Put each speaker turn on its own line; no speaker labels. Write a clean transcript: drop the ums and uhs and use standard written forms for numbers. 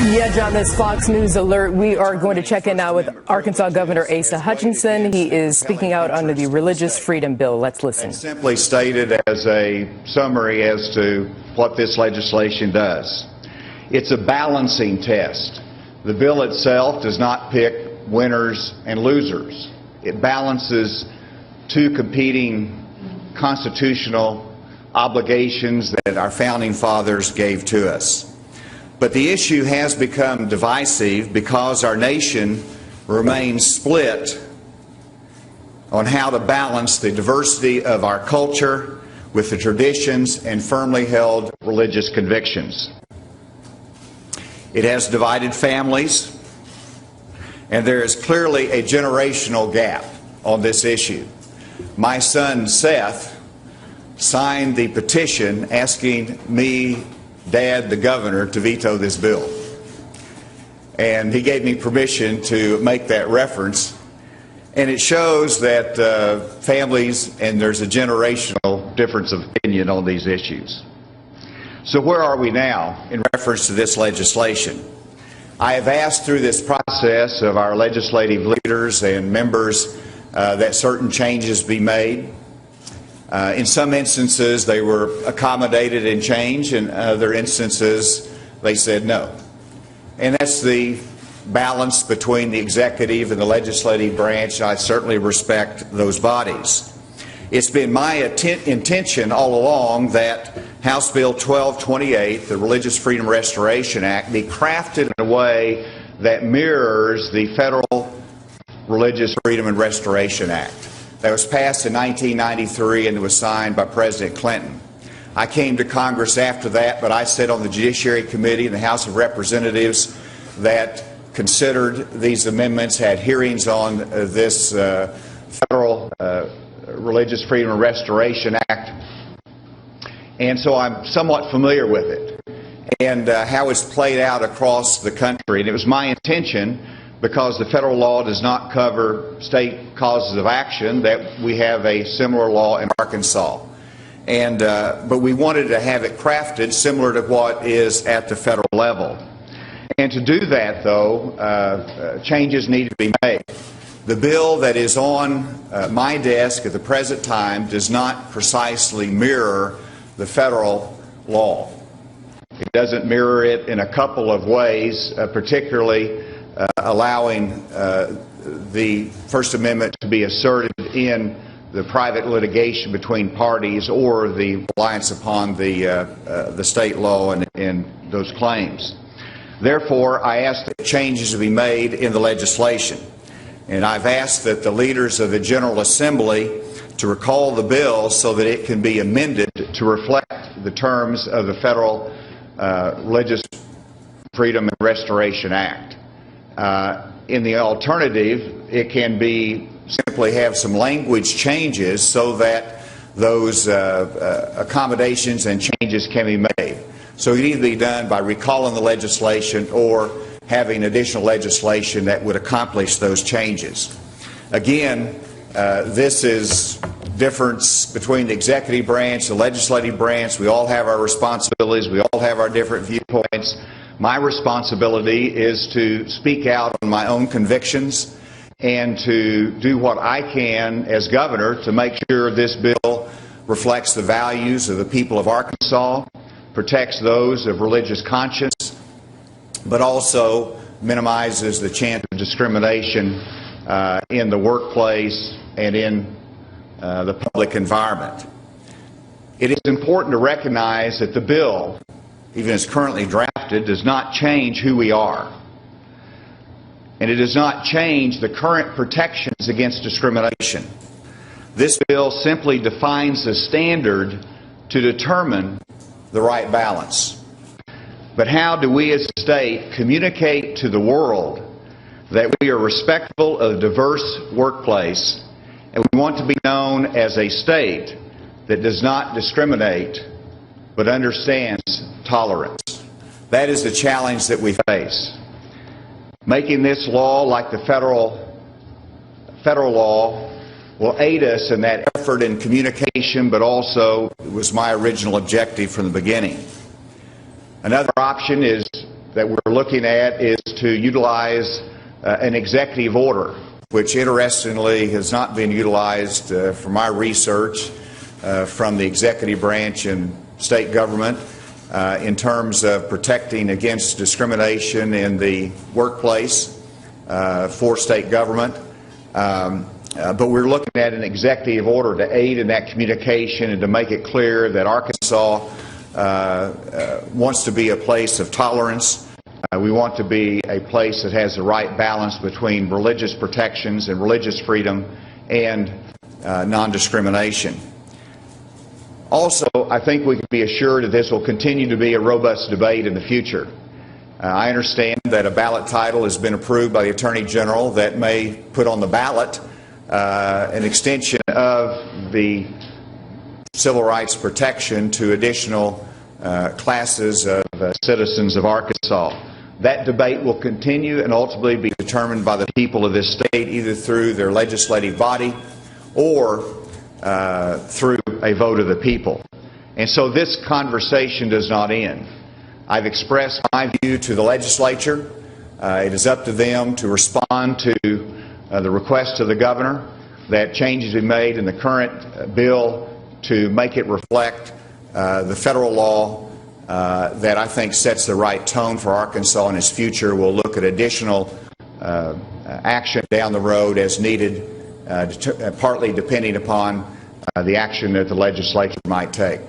Yeah, John, this Fox News alert. We are going to check in now with Arkansas Governor Asa Hutchinson. He is speaking out under the Religious Freedom Bill. Let's listen.
And simply stated as a summary as to what this legislation does. It's a balancing test. The bill itself does not pick winners and losers. It balances two competing constitutional obligations that our founding fathers gave to us. But the issue has become divisive because our nation remains split on how to balance the diversity of our culture with the traditions and firmly held religious convictions. It has divided families, and there is clearly a generational gap on this issue. My son Seth signed the petition asking me, Dad, the governor, to veto this bill. And he gave me permission to make that reference. And it shows that families, and there's a generational difference of opinion on these issues. So where are we now in reference to this legislation? I have asked through this process of our legislative leaders and members that certain changes be made. In some instances, they were accommodated and changed. In other instances, they said no. And that's the balance between the executive and the legislative branch. I certainly respect those bodies. It's been my intention all along that House Bill 1228, the Religious Freedom Restoration Act, be crafted in a way that mirrors the Federal Religious Freedom and Restoration Act that was passed in 1993 and was signed by President Clinton. I came to Congress after that, but I sat on the Judiciary Committee in the House of Representatives that considered these amendments, had hearings on this Federal Religious Freedom and Restoration Act, and so I'm somewhat familiar with it and how it's played out across the country. And it was my intention, because the federal law does not cover state causes of action, that we have a similar law in Arkansas. And but we wanted to have it crafted similar to what is at the federal level. And to do that, though, changes need to be made. The bill that is on my desk at the present time does not precisely mirror the federal law. It doesn't mirror it in a couple of ways, particularly allowing the First Amendment to be asserted in the private litigation between parties or the reliance upon the state law and those claims. Therefore, I ask that changes to be made in the legislation. And I've asked that the leaders of the General Assembly to recall the bill so that it can be amended to reflect the terms of the Federal Religious Freedom and Restoration Act. In the alternative, it can be simply have some language changes so that those accommodations and changes can be made. So it can either be done by recalling the legislation or having additional legislation that would accomplish those changes. Again, this is difference between the executive branch, the legislative branch. We all have our responsibilities. We all have our different viewpoints. My responsibility is to speak out on my own convictions and to do what I can as governor to make sure this bill reflects the values of the people of Arkansas, protects those of religious conscience, but also minimizes the chance of discrimination in the workplace and in the public environment. It is important to recognize that the bill, even as currently drafted, does not change who we are. And it does not change the current protections against discrimination. This bill simply defines a standard to determine the right balance. But how do we as a state communicate to the world that we are respectful of a diverse workplace and we want to be known as a state that does not discriminate but understands tolerance? That is the challenge that we face. Making this law like the federal law will aid us in that effort in communication, but also it was my original objective from the beginning. Another option is that we're looking at is to utilize an executive order, which interestingly has not been utilized for my research from the executive branch and state government in terms of protecting against discrimination in the workplace for state government. But we're looking at an executive order to aid in that communication and to make it clear that Arkansas wants to be a place of tolerance. We want to be a place that has the right balance between religious protections and religious freedom and non-discrimination. Also, I think we can be assured that this will continue to be a robust debate in the future. I understand that a ballot title has been approved by the Attorney General that may put on the ballot an extension of the civil rights protection to additional classes of citizens of Arkansas. That debate will continue and ultimately be determined by the people of this state, either through their legislative body or through a vote of the people. And so this conversation does not end. I've expressed my view to the legislature. It is up to them to respond to the request of the governor that changes be made in the current bill to make it reflect the federal law that I think sets the right tone for Arkansas in its future. We'll look at additional action down the road as needed, partly depending upon the action that the legislature might take.